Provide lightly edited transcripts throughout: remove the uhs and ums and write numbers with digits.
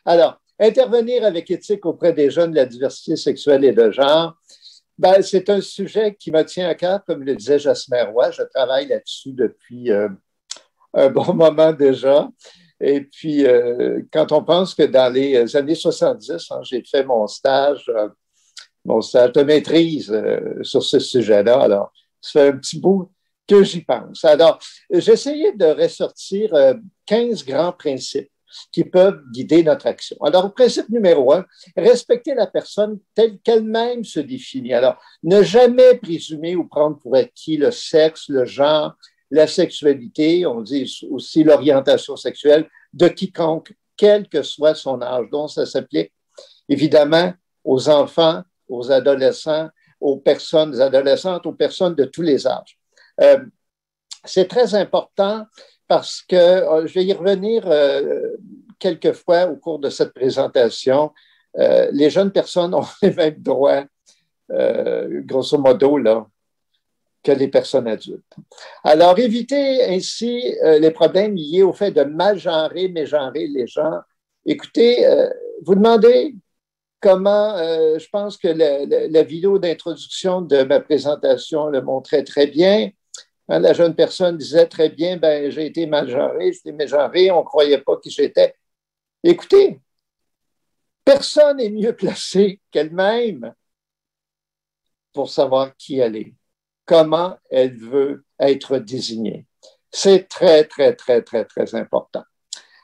Alors, intervenir avec éthique auprès des jeunes de la diversité sexuelle et de genre, ben, c'est un sujet qui me tient à cœur, comme le disait Jasmer Roy. Je travaille là-dessus depuis un bon moment déjà. Et puis, quand on pense que dans les années 70, hein, j'ai fait mon stage de maîtrise sur ce sujet-là. Alors, ça fait un petit bout que j'y pense. Alors, j'ai essayé de ressortir 15 grands principes qui peuvent guider notre action. Alors, le principe numéro un, respecter la personne telle qu'elle-même se définit. Alors, ne jamais présumer ou prendre pour acquis le sexe, le genre, la sexualité, on dit aussi l'orientation sexuelle de quiconque, quel que soit son âge. Donc, ça s'applique évidemment aux enfants, aux adolescents, aux personnes adolescentes, aux personnes de tous les âges. C'est très important parce que je vais y revenir quelques fois au cours de cette présentation. Les jeunes personnes ont les mêmes droits, grosso modo, là, que les personnes adultes. Alors, éviter ainsi les problèmes liés au fait de mal genrer, mégenrer les gens. Écoutez, vous demandez comment, je pense que la vidéo d'introduction de ma présentation le montrait très bien. Hein, la jeune personne disait très bien, ben, j'ai été mal genré, j'étais mégenré, on ne croyait pas qui j'étais. Écoutez, personne n'est mieux placé qu'elle-même pour savoir qui elle est, comment elle veut être désignée. C'est très, très, très, très, très important.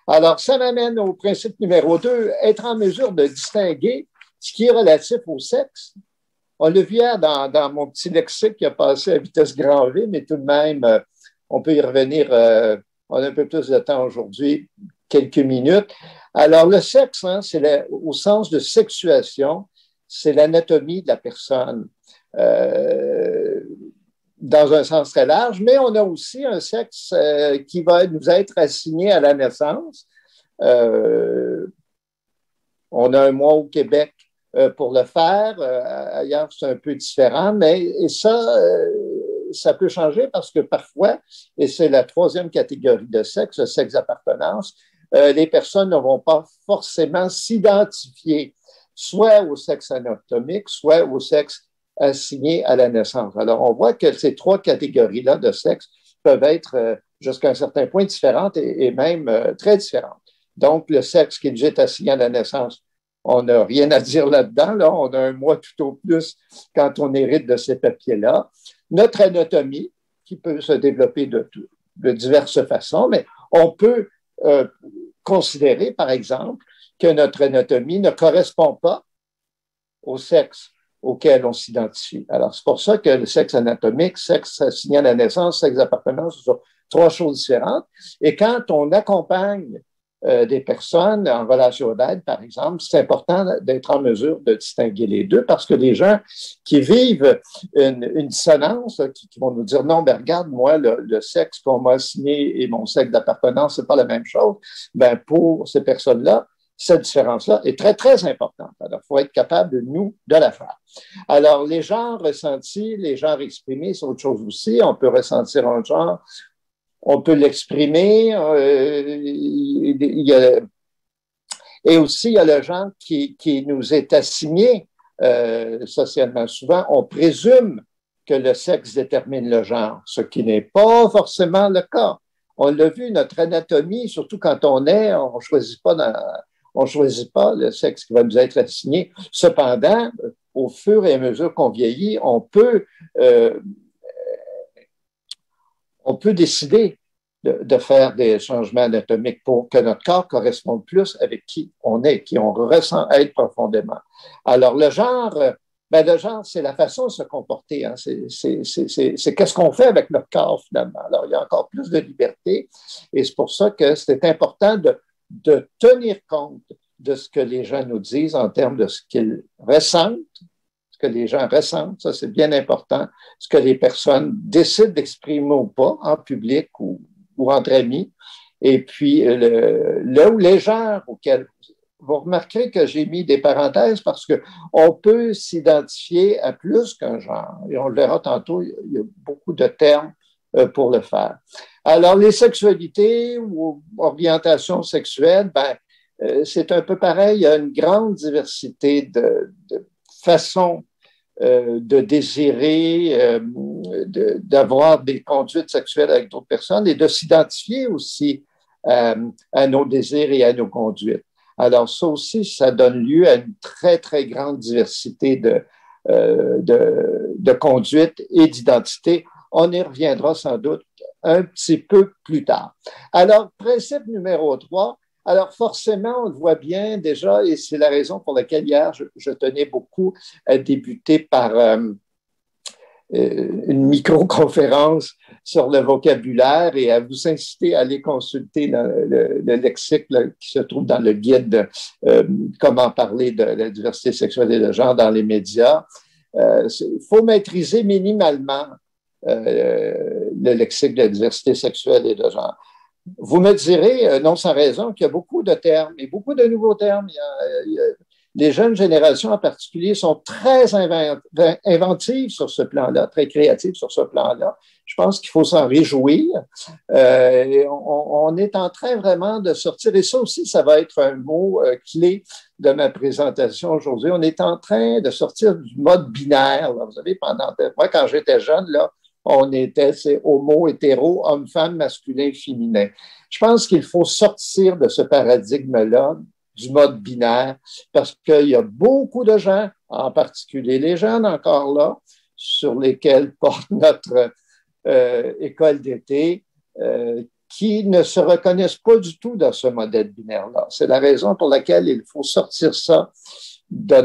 Alors, ça m'amène au principe numéro 2, être en mesure de distinguer ce qui est relatif au sexe. On l'a vu hier dans mon petit lexique qui a passé à vitesse grand V, mais tout de même, on peut y revenir, on a un peu plus de temps aujourd'hui, quelques minutes. Alors, le sexe, hein, c'est au sens de sexuation, c'est l'anatomie de la personne. Dans un sens très large, mais on a aussi un sexe qui va nous être assigné à la naissance. On a un mois au Québec pour le faire. Ailleurs, c'est un peu différent, mais et ça peut changer parce que parfois, et c'est la troisième catégorie de sexe, le sexe d'appartenance, les personnes ne vont pas forcément s'identifier soit au sexe anatomique, soit au sexe assigné à la naissance. Alors, on voit que ces trois catégories-là de sexe peuvent être jusqu'à un certain point différentes et même très différentes. Donc, le sexe qui nous est assigné à la naissance, on n'a rien à dire là-dedans. Là, on a un mois tout au plus quand on hérite de ces papiers-là. Notre anatomie, qui peut se développer de diverses façons, mais on peut considérer, par exemple, que notre anatomie ne correspond pas au sexe auquel on s'identifie. Alors, c'est pour ça que le sexe anatomique, sexe assigné à la naissance, sexe d'appartenance, ce sont trois choses différentes. Et quand on accompagne des personnes en relation d'aide, par exemple, c'est important d'être en mesure de distinguer les deux parce que les gens qui vivent une dissonance, qui vont nous dire non, ben regarde, moi, le sexe qu'on m'a assigné et mon sexe d'appartenance, c'est pas la même chose. Ben, pour ces personnes-là, cette différence-là est très, très importante. Alors, il faut être capable, nous, de la faire. Alors, les genres ressentis, les genres exprimés, c'est autre chose aussi. On peut ressentir un genre, on peut l'exprimer. Et aussi, il y a le genre qui nous est assigné socialement. Souvent, on présume que le sexe détermine le genre, ce qui n'est pas forcément le cas. On l'a vu, notre anatomie, surtout quand on est, on ne choisit pas le sexe qui va nous être assigné. Cependant, au fur et à mesure qu'on vieillit, on peut décider de faire des changements anatomiques pour que notre corps corresponde plus avec qui on est, qui on ressent être profondément. Alors, le genre, c'est la façon de se comporter. Hein. C'est qu'est-ce qu'on fait avec notre corps, finalement. Alors, il y a encore plus de liberté et c'est pour ça que c'est important de tenir compte de ce que les gens nous disent en termes de ce qu'ils ressentent, ce que les gens ressentent, ça c'est bien important, ce que les personnes décident d'exprimer ou pas en public ou entre amis, et puis là où les genres auxquels vous remarquerez que j'ai mis des parenthèses parce qu'on peut s'identifier à plus qu'un genre, et on le verra tantôt, il y a beaucoup de termes pour le faire. Alors, les sexualités ou orientations sexuelles, ben, c'est un peu pareil. Il y a une grande diversité de façons de désirer, d'avoir des conduites sexuelles avec d'autres personnes et de s'identifier aussi à nos désirs et à nos conduites. Alors, ça aussi, ça donne lieu à une très, très grande diversité de conduites et d'identité. On y reviendra sans doute un petit peu plus tard. Alors, principe numéro 3, alors forcément, on le voit bien déjà, et c'est la raison pour laquelle hier, je tenais beaucoup à débuter par une micro-conférence sur le vocabulaire et à vous inciter à aller consulter le lexique là, qui se trouve dans le guide de comment parler de la diversité sexuelle et de genre dans les médias. Il faut maîtriser minimalement le lexique de la diversité sexuelle et de genre. Vous me direz, non sans raison, qu'il y a beaucoup de termes et beaucoup de nouveaux termes. Les jeunes générations en particulier sont très inventives sur ce plan-là, très créatives sur ce plan-là. Je pense qu'il faut s'en réjouir. On est en train vraiment de sortir, et ça aussi, ça va être un mot clé de ma présentation aujourd'hui. On est en train de sortir du mode binaire. Là. Vous savez, moi, quand j'étais jeune, là, on était, c'est homo, hétéro, homme-femme, masculin, féminin. Je pense qu'il faut sortir de ce paradigme-là, du mode binaire, parce qu'il y a beaucoup de gens, en particulier les jeunes encore là, sur lesquels porte notre école d'été, qui ne se reconnaissent pas du tout dans ce modèle binaire-là. C'est la raison pour laquelle il faut sortir ça de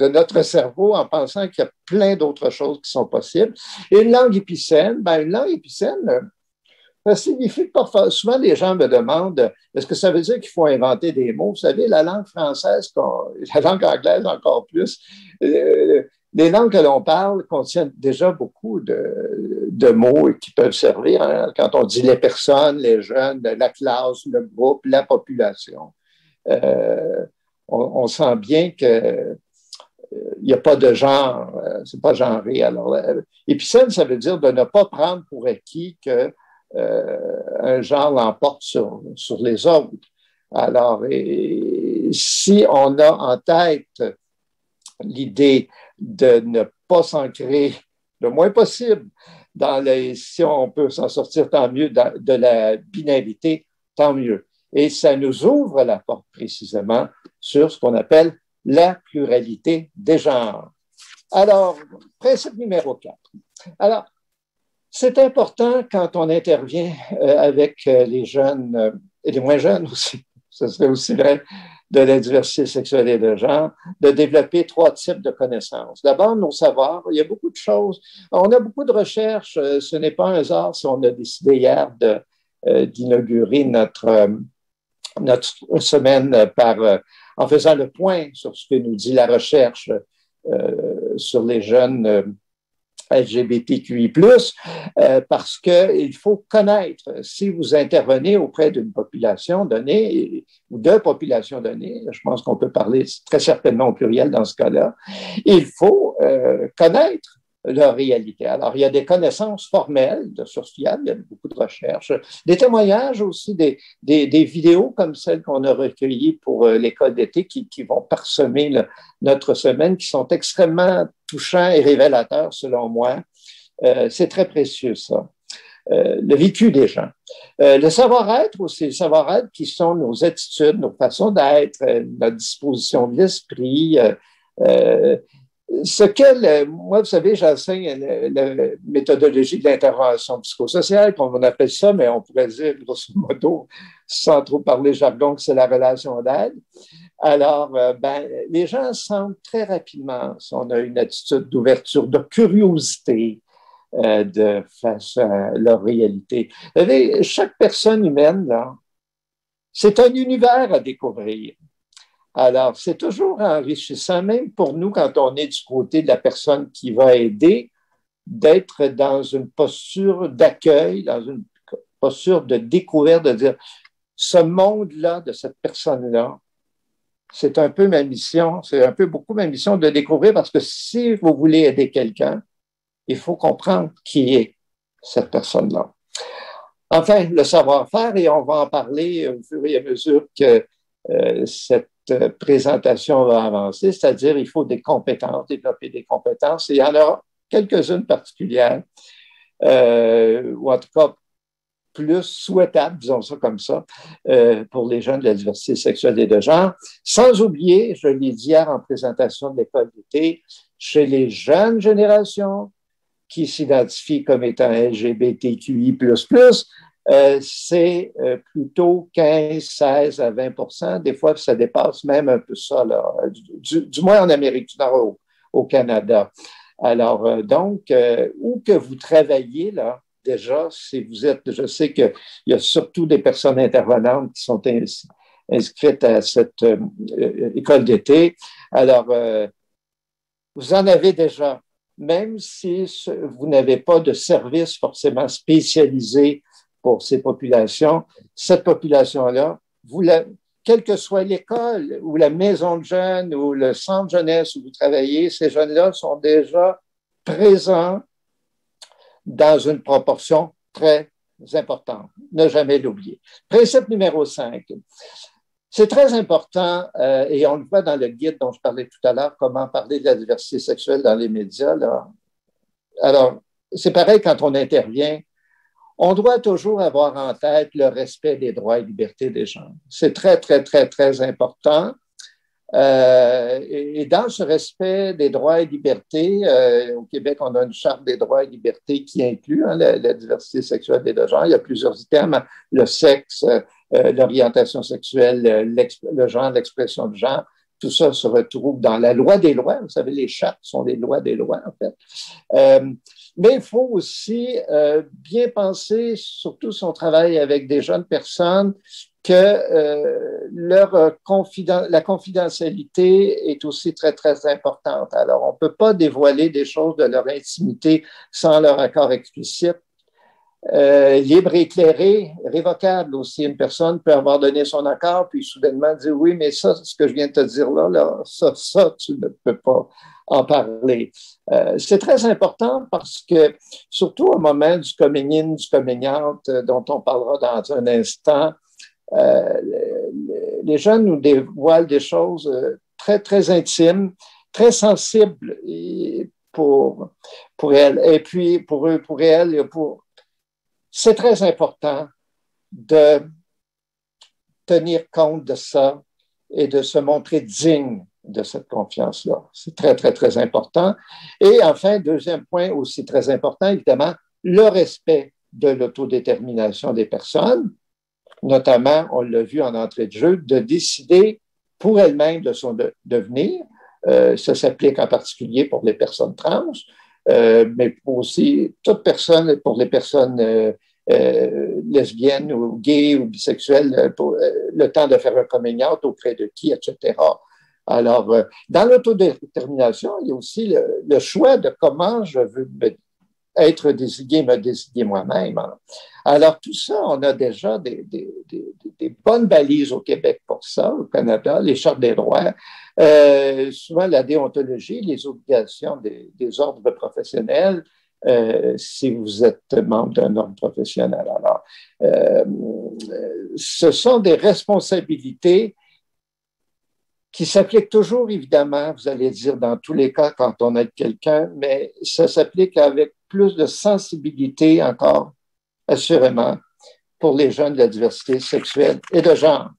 notre cerveau en pensant qu'il y a plein d'autres choses qui sont possibles. Et une langue épicène, ça signifie parfois, souvent les gens me demandent, est-ce que ça veut dire qu'il faut inventer des mots? Vous savez, la langue française, la langue anglaise encore plus, les langues que l'on parle contiennent déjà beaucoup de mots qui peuvent servir hein, quand on dit les personnes, les jeunes, la classe, le groupe, la population. On sent bien que il n'y a pas de genre, c'est pas genré. Alors, épicène, ça veut dire de ne pas prendre pour acquis que un genre l'emporte sur les autres. Alors, si on a en tête l'idée de ne pas s'ancrer le moins possible si on peut s'en sortir, tant mieux, de la binarité, tant mieux. Et ça nous ouvre la porte précisément sur ce qu'on appelle la pluralité des genres. Alors, principe numéro 4. Alors, c'est important quand on intervient avec les jeunes et les moins jeunes aussi, ce serait aussi vrai de la diversité sexuelle et de genre, de développer 3 types de connaissances. D'abord, nos savoirs. Il y a beaucoup de choses. On a beaucoup de recherches. Ce n'est pas un hasard si on a décidé hier d'inaugurer notre semaine en faisant le point sur ce que nous dit la recherche sur les jeunes LGBTQI+, parce qu'il faut connaître, si vous intervenez auprès d'une population donnée ou de populations données, je pense qu'on peut parler très certainement au pluriel dans ce cas-là, il faut connaître leur réalité. Alors, il y a des connaissances formelles de sources fiables, il y a beaucoup de recherches, des témoignages aussi, des vidéos comme celles qu'on a recueillies pour l'école d'été qui vont parsemer notre semaine, qui sont extrêmement touchants et révélateurs, selon moi. C'est très précieux, ça. Le vécu des gens. Le savoir-être aussi, le savoir-être qui sont nos attitudes, nos façons d'être, notre disposition de l'esprit, moi, vous savez, j'enseigne la méthodologie de l'intervention psychosociale, comme on appelle ça, mais on pourrait dire, grosso modo, sans trop parler jargon, que c'est la relation d'aide. Alors, les gens sentent très rapidement si on a une attitude d'ouverture, de curiosité face à leur réalité. Vous savez, chaque personne humaine, là, c'est un univers à découvrir. Alors, c'est toujours enrichissant, même pour nous, quand on est du côté de la personne qui va aider, d'être dans une posture d'accueil, dans une posture de découverte, de dire, ce monde-là, de cette personne-là, c'est un peu ma mission, c'est un peu beaucoup ma mission de découvrir, parce que si vous voulez aider quelqu'un, il faut comprendre qui est cette personne-là. enfin, le savoir-faire, et on va en parler au fur et à mesure que cette présentation va avancer, c'est-à-dire il faut des compétences, développer des compétences, et il y en a quelques-unes particulières, ou en tout cas plus souhaitable, disons ça comme ça, pour les jeunes de la diversité sexuelle et de genre. Sans oublier, je l'ai dit hier en présentation de l'école d'été, chez les jeunes générations qui s'identifient comme étant LGBTQI+, c'est plutôt 15, 16 à 20 %. Des fois, ça dépasse même un peu ça, là, du moins en Amérique du Nord, au Canada. Alors, donc, où que vous travaillez, là, déjà, si vous êtes, je sais qu'il y a surtout des personnes intervenantes qui sont inscrites à cette école d'été. Alors, vous en avez déjà, même si vous n'avez pas de service forcément spécialisé pour ces populations, cette population-là, quelle que soit l'école ou la maison de jeunes ou le centre jeunesse où vous travaillez, ces jeunes-là sont déjà présents dans une proportion très importante. Ne jamais l'oublier. Principe numéro 5. C'est très important, et on le voit dans le guide dont je parlais tout à l'heure, comment parler de la diversité sexuelle dans les médias. Là. Alors, c'est pareil quand on intervient. On doit toujours avoir en tête le respect des droits et libertés des gens. C'est très, très, très, très important. Et dans ce respect des droits et libertés, au Québec, on a une charte des droits et libertés qui inclut la diversité sexuelle et de genre. Il y a plusieurs items, le sexe, l'orientation sexuelle, le genre, l'expression de genre. Tout ça se retrouve dans la loi des lois. Vous savez, les chartes sont les lois des lois, en fait. Mais il faut aussi bien penser, surtout si on travaille avec des jeunes personnes, que la confidentialité est aussi très, très importante. Alors, on ne peut pas dévoiler des choses de leur intimité sans leur accord explicite. Libre et éclairé, révocable aussi. Une personne peut avoir donné son accord, puis soudainement dire oui, mais ça, ce que je viens de te dire là, ça, tu ne peux pas en parler. C'est très important parce que, surtout au moment du coming in, du coming out, dont on parlera dans un instant, les jeunes nous dévoilent des choses très, très intimes, très sensibles pour elles, et puis pour eux, pour elles, c'est très important de tenir compte de ça et de se montrer digne de cette confiance-là. C'est très, très, très important. Et enfin, deuxième point aussi très important, évidemment, le respect de l'autodétermination des personnes, notamment, on l'a vu en entrée de jeu, de décider pour elles-mêmes de son devenir. Ça s'applique en particulier pour les personnes trans, mais pour aussi toute personne, pour les personnes lesbiennes ou gays ou bisexuelles, pour le temps de faire un coming out, auprès de qui, etc. Alors, dans l'autodétermination, il y a aussi le choix de comment je veux être désigné, me désigner moi-même. Alors, tout ça, on a déjà des bonnes balises au Québec pour ça, au Canada, les chartes des droits, souvent la déontologie, les obligations des ordres professionnels, si vous êtes membre d'un ordre professionnel. Alors, ce sont des responsabilités qui s'appliquent toujours, évidemment, vous allez dire, dans tous les cas, quand on aide quelqu'un, mais ça s'applique avec plus de sensibilité encore, assurément, pour les jeunes de la diversité sexuelle et de genre.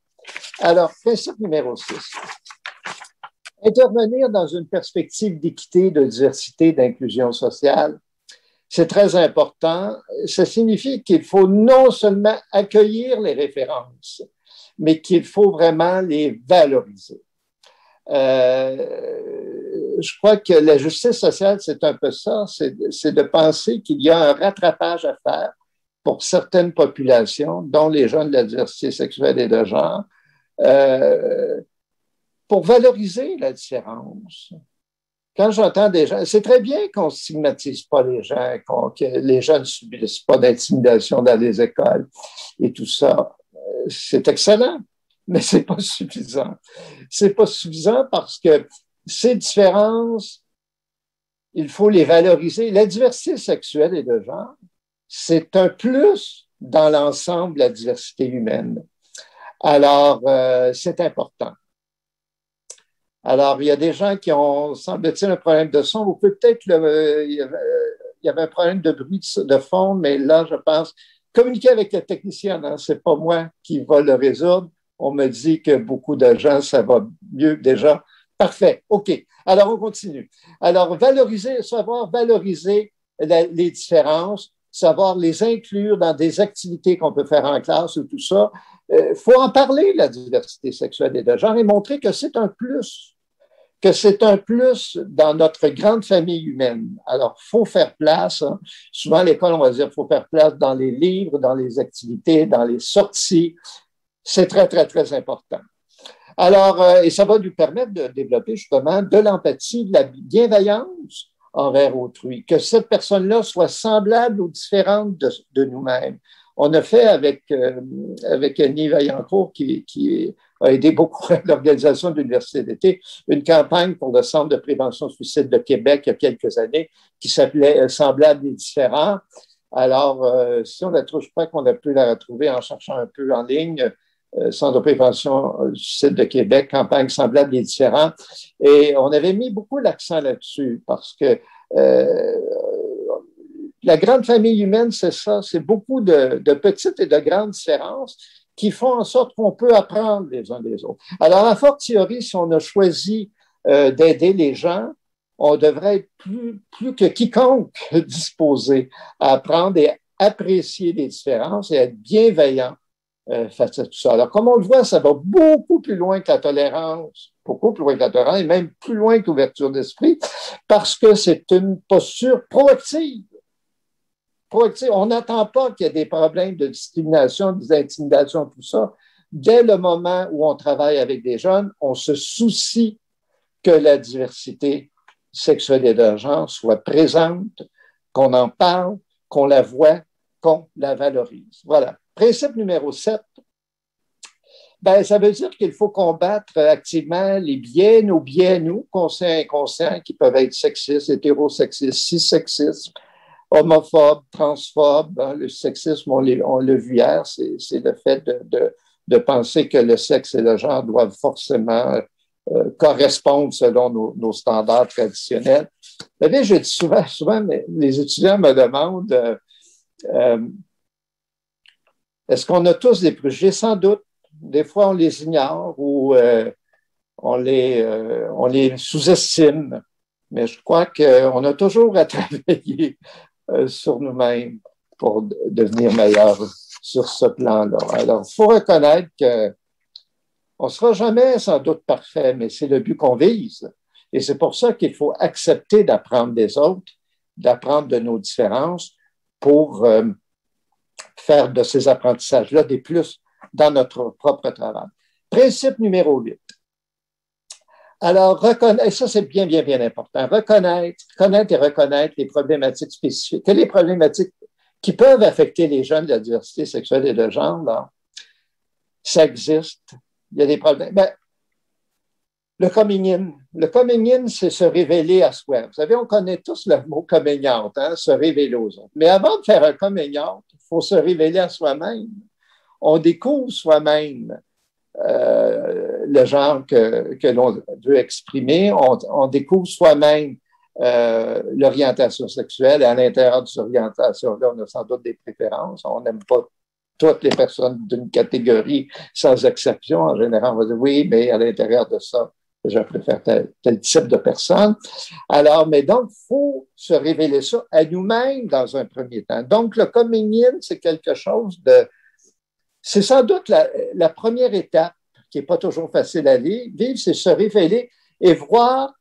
Alors, principe numéro 6. Intervenir dans une perspective d'équité, de diversité, d'inclusion sociale, c'est très important. Ça signifie qu'il faut non seulement accueillir les références, mais qu'il faut vraiment les valoriser. Je crois que la justice sociale, c'est un peu ça, c'est de penser qu'il y a un rattrapage à faire pour certaines populations, dont les jeunes de la diversité sexuelle et de genre, pour valoriser la différence. Quand j'entends des gens, c'est très bien qu'on ne stigmatise pas les gens, que les gens ne subissent pas d'intimidation dans les écoles et tout ça. C'est excellent, mais ce n'est pas suffisant. Ce n'est pas suffisant parce que ces différences, il faut les valoriser. La diversité sexuelle et de genre, c'est un plus dans l'ensemble de la diversité humaine. Alors, c'est important. Alors, il y a des gens qui ont, semble-t-il, un problème de son. Vous pouvez peut-être, il y avait un problème de bruit de fond, mais là, je pense, communiquer avec le technicien, hein, c'est pas moi qui va le résoudre. On me dit que beaucoup de gens, ça va mieux déjà. Parfait, OK. Alors, on continue. Alors, savoir valoriser les différences, savoir les inclure dans des activités qu'on peut faire en classe ou tout ça. Il faut en parler, la diversité sexuelle et de genre, et montrer que c'est un plus dans notre grande famille humaine. Alors, il faut faire place. Hein. Souvent, à l'école, on va dire qu'il faut faire place dans les livres, dans les activités, dans les sorties. C'est très, très, très important. Alors, et ça va nous permettre de développer justement de l'empathie, de la bienveillance envers autrui, que cette personne-là soit semblable ou différente de nous-mêmes. On a fait avec Annie Vaillancourt, qui a aidé beaucoup à l'organisation de l'Université d'été, une campagne pour le Centre de prévention du suicide de Québec il y a quelques années qui s'appelait Semblables et différents. Alors, si on la trouve, je crois qu'on a pu la retrouver en cherchant un peu en ligne, Centre de prévention du suicide de Québec, campagne semblable et différent. Et on avait mis beaucoup l'accent là-dessus parce que la grande famille humaine, c'est ça, c'est beaucoup de petites et de grandes différences qui font en sorte qu'on peut apprendre les uns des autres. Alors, a fortiori, si on a choisi d'aider les gens, on devrait être plus que quiconque disposé à apprendre et apprécier les différences et être bienveillant face à tout ça. Alors, comme on le voit, ça va beaucoup plus loin que la tolérance, beaucoup plus loin que la tolérance, et même plus loin que l'ouverture d'esprit, parce que c'est une posture proactive. On n'attend pas qu'il y ait des problèmes de discrimination, d'intimidation, tout ça. Dès le moment où on travaille avec des jeunes, on se soucie que la diversité sexuelle et de genre soit présente, qu'on en parle, qu'on la voit, qu'on la valorise. Voilà. Principe numéro 7, ben, ça veut dire qu'il faut combattre activement les biais, nos biais, nous, conscients et inconscients, qui peuvent être sexistes, hétérosexistes, cissexistes, homophobes, transphobes. Hein, le sexisme, on l'a vu hier, c'est le fait de penser que le sexe et le genre doivent forcément correspondre selon nos standards traditionnels. Vous savez, je dis souvent, les étudiants me demandent est-ce qu'on a tous des préjugés? Sans doute. Des fois, on les ignore ou on les sous-estime. Mais je crois qu'on a toujours à travailler sur nous-mêmes pour devenir meilleurs sur ce plan-là. Alors, il faut reconnaître qu'on ne sera jamais sans doute parfait, mais c'est le but qu'on vise. Et c'est pour ça qu'il faut accepter d'apprendre des autres, d'apprendre de nos différences pour faire de ces apprentissages-là des plus dans notre propre travail. Principe numéro 8. Alors, reconnaître, ça c'est bien, bien, bien important, connaître et reconnaître les problématiques spécifiques, les problématiques qui peuvent affecter les jeunes de la diversité sexuelle et de genre, là, ça existe, il y a des problèmes. Ben, le coming in, c'est se révéler à soi. Vous savez, on connaît tous le mot coming out, hein, se révéler aux autres. Mais avant de faire un coming out, il faut se révéler à soi-même. On découvre soi-même le genre que l'on veut exprimer. On découvre soi-même l'orientation sexuelle. Et à l'intérieur de cette orientation-là, on a sans doute des préférences. On n'aime pas toutes les personnes d'une catégorie sans exception. En général, on va dire oui, mais à l'intérieur de ça, je préfère tel type de personne. Alors, mais donc, il faut se révéler ça à nous-mêmes dans un premier temps. Donc, le coming in, c'est quelque chose de... C'est sans doute la première étape qui n'est pas toujours facile à vivre, c'est se révéler et voir,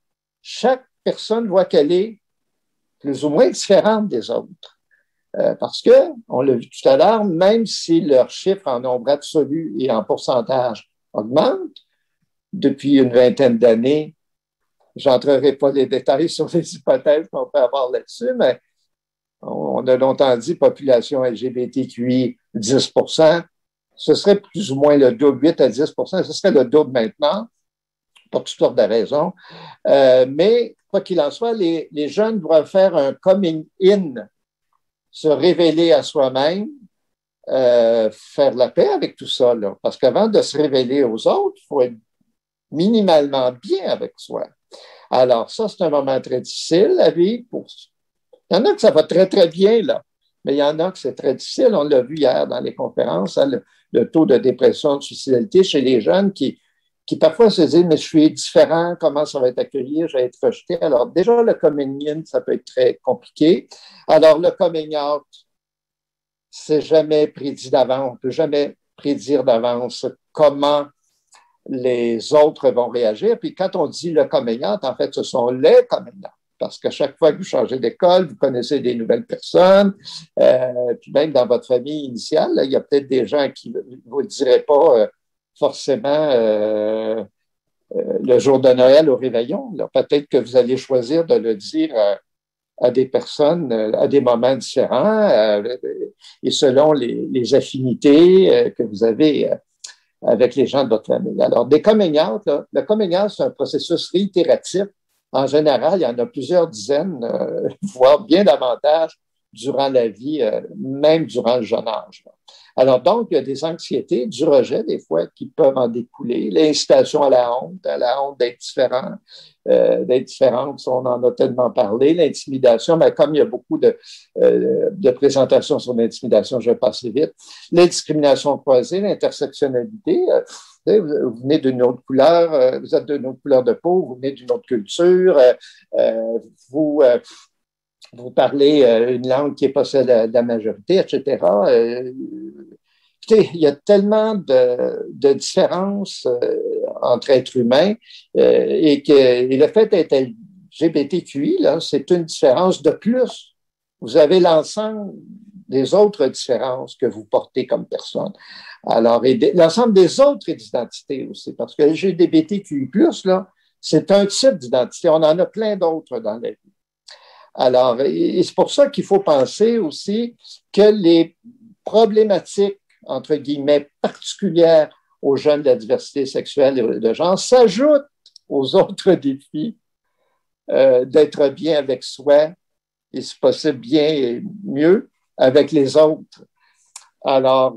chaque personne voit qu'elle est plus ou moins différente des autres. Parce que, on l'a vu tout à l'heure, même si leurs chiffres en nombre absolu et en pourcentage augmentent, depuis une vingtaine d'années, j'entrerai pas les détails sur les hypothèses qu'on peut avoir là-dessus, mais on a longtemps dit population LGBTQI 10%, ce serait plus ou moins le double, 8 à 10%, ce serait le double maintenant, pour toutes sortes de raisons. Mais, quoi qu'il en soit, les jeunes doivent faire un coming in, se révéler à soi-même faire la paix avec tout ça, là. Parce qu'avant de se révéler aux autres, il faut être minimalement bien avec soi. Alors, ça, c'est un moment très difficile à vivre. Il y en a que ça va très, très bien, là. Mais il y en a que c'est très difficile. On l'a vu hier dans les conférences, hein, le taux de dépression, de suicidalité chez les jeunes qui parfois se disent, mais je suis différent, comment ça va être accueilli, je vais être rejeté. Alors, déjà, le coming in, ça peut être très compliqué. Alors, le coming out, c'est jamais prédit d'avance. On ne peut jamais prédire d'avance comment les autres vont réagir. Puis quand on dit le coming out, en fait, ce sont les coming out. Parce qu'à chaque fois que vous changez d'école, vous connaissez des nouvelles personnes. Puis même dans votre famille initiale, là, il y a peut-être des gens qui ne vous le diraient pas forcément le jour de Noël au réveillon. Peut-être que vous allez choisir de le dire à des personnes à des moments différents et selon les affinités que vous avez avec les gens de votre famille. Alors, des coming out, là, le coming out, c'est un processus réitératif. En général, il y en a plusieurs dizaines, voire bien davantage durant la vie, même durant le jeune âge. Alors, donc, il y a des anxiétés, du rejet, des fois, qui peuvent en découler. L'incitation à la honte d'être différent, d'être différente, on en a tellement parlé. L'intimidation, mais comme il y a beaucoup de présentations sur l'intimidation, je vais passer vite. Les discriminations croisées, l'intersectionnalité, vous venez d'une autre couleur, vous êtes d'une autre couleur de peau, vous venez d'une autre culture, vous parlez une langue qui n'est pas celle de la majorité, etc. Écoutez, il y a tellement de différences entre êtres humains et le fait d'être LGBTQI, là, c'est une différence de plus. Vous avez l'ensemble des autres différences que vous portez comme personne. Alors, et l'ensemble des autres identités aussi, parce que LGBTQI+, là, c'est un type d'identité. On en a plein d'autres dans la vie. Alors, et c'est pour ça qu'il faut penser aussi que les problématiques, entre guillemets, particulières aux jeunes de la diversité sexuelle et de genre s'ajoutent aux autres défis d'être bien avec soi et, si possible, bien et mieux avec les autres. Alors,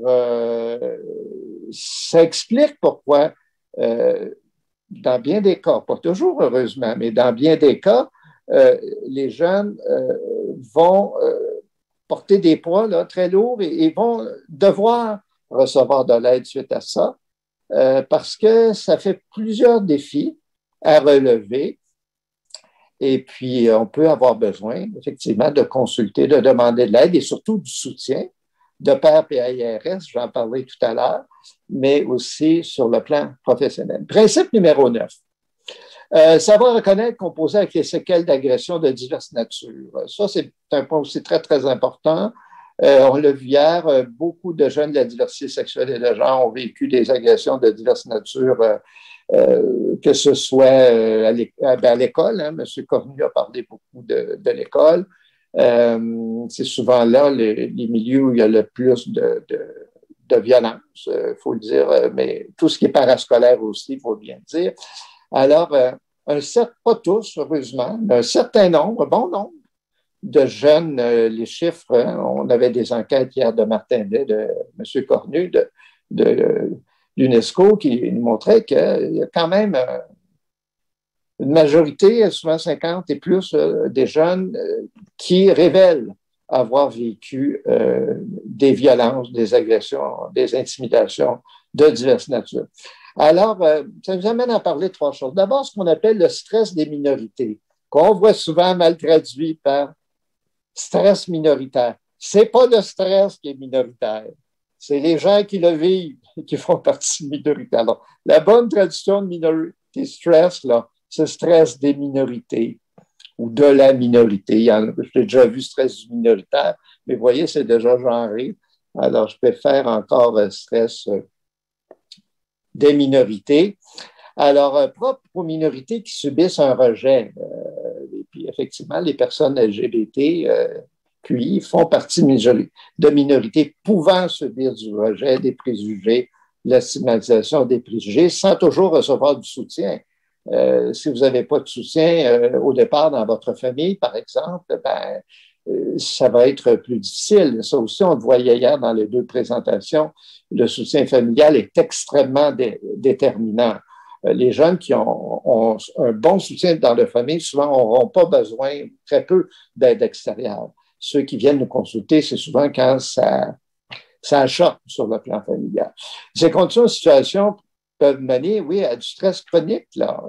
ça explique pourquoi, dans bien des cas, pas toujours heureusement, mais dans bien des cas, les jeunes vont porter des poids là, très lourds et vont devoir recevoir de l'aide suite à ça parce que ça fait plusieurs défis à relever. Et puis, on peut avoir besoin, effectivement, de consulter, de demander de l'aide et surtout du soutien de pairs PAIRS, j'en parlais tout à l'heure, mais aussi sur le plan professionnel. Principe numéro 9. Savoir reconnaître, composer avec les séquelles d'agression de diverses natures. Ça, c'est un point aussi très, très important. On l'a vu hier, beaucoup de jeunes de la diversité sexuelle et de genre ont vécu des agressions de diverses natures, que ce soit à l'école. Hein, M. Cornu a parlé beaucoup de l'école. C'est souvent là les milieux où il y a le plus de violence, il faut le dire, mais tout ce qui est parascolaire aussi, il faut bien le dire. Alors, pas tous, heureusement, mais un certain nombre, un bon nombre de jeunes, les chiffres, hein, on avait des enquêtes hier de Martin Day, de M. Cornu, de l'UNESCO, qui nous montraient qu'il y a quand même une majorité, souvent 50 et plus, des jeunes qui révèlent avoir vécu des violences, des agressions, des intimidations de diverses natures. Alors, ça nous amène à parler de trois choses. D'abord, ce qu'on appelle le stress des minorités, qu'on voit souvent mal traduit par stress minoritaire. C'est pas le stress qui est minoritaire. C'est les gens qui le vivent qui font partie minoritaire. Alors, la bonne traduction de minority stress, là, c'est stress des minorités ou de la minorité. J'ai déjà vu stress du minoritaire, mais vous voyez, c'est déjà genré. Alors, je préfère encore stress des minorités. Alors, propre aux minorités qui subissent un rejet. Et puis, effectivement, les personnes LGBT, QI, font partie de minorités pouvant subir du rejet, des préjugés, la stigmatisation des préjugés, sans toujours recevoir du soutien. Si vous n'avez pas de soutien au départ dans votre famille, par exemple, ben, ça va être plus difficile. Ça aussi, on le voyait hier dans les deux présentations. Le soutien familial est extrêmement déterminant. Les jeunes qui ont un bon soutien dans leur famille, souvent, n'auront pas besoin, très peu, d'aide extérieure. Ceux qui viennent nous consulter, c'est souvent quand ça choque sur le plan familial. Ces conditions de situation peuvent mener, oui, à du stress chronique, là,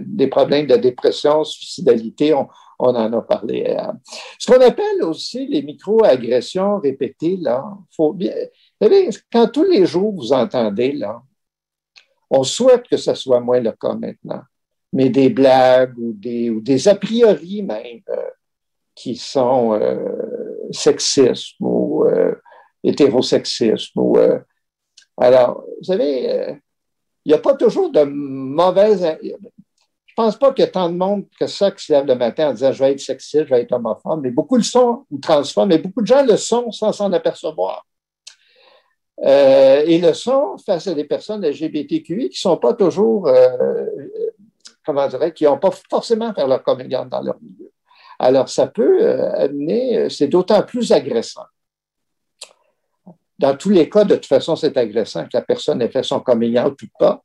des problèmes de dépression, suicidalité, on en a parlé. Ce qu'on appelle aussi les micro-agressions répétées, là, faut bien, vous savez, quand tous les jours vous entendez, là, on souhaite que ce soit moins le cas maintenant, mais des blagues ou des a priori même qui sont sexistes ou hétérosexistes. Alors, vous savez, il n'y a pas toujours de mauvaises... Je pense pas qu'il y a tant de monde que ça qui se lève le matin en disant « je vais être sexiste, je vais être homophobe », mais beaucoup le sont, ou transphobes, mais beaucoup de gens le sont sans s'en apercevoir. Et le sont face à des personnes LGBTQI qui ne sont pas toujours, comment dirais, qui n'ont pas forcément fait leur coming out dans leur milieu. Alors, ça peut amener, c'est d'autant plus agressant. Dans tous les cas, de toute façon, c'est agressant que la personne ait fait son coming out ou pas,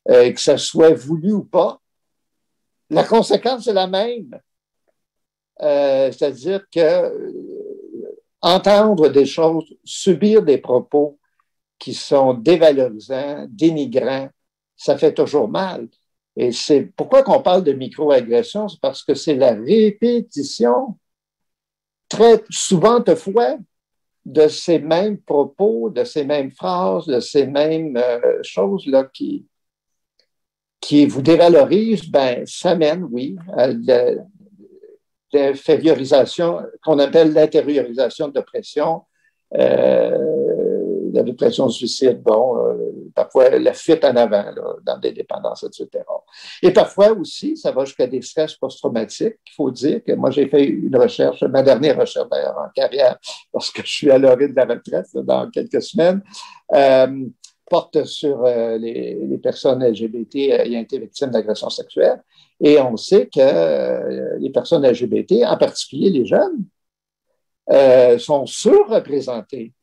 que ça soit voulu ou pas. La conséquence est la même. C'est-à-dire que entendre des choses, subir des propos qui sont dévalorisants, dénigrants, ça fait toujours mal. Et c'est pourquoi qu'on parle de microagression, c'est parce que c'est la répétition, très souvent de fois, de ces mêmes propos, de ces mêmes phrases, de ces mêmes choses-là qui vous dévalorisent, ben, ça mène, oui, à l'infériorisation, qu'on appelle l'intériorisation de l'oppression, la dépression suicide, bon, parfois la fuite en avant là, dans des dépendances, etc. Et parfois aussi, ça va jusqu'à des stress post-traumatiques. Il faut dire que moi, j'ai fait une recherche, ma dernière recherche d'ailleurs en carrière, parce que je suis à l'orée de la retraite là, dans quelques semaines, porte sur les personnes LGBT ayant été victimes d'agressions sexuelles. Et on sait que les personnes LGBT, en particulier les jeunes, sont surreprésentées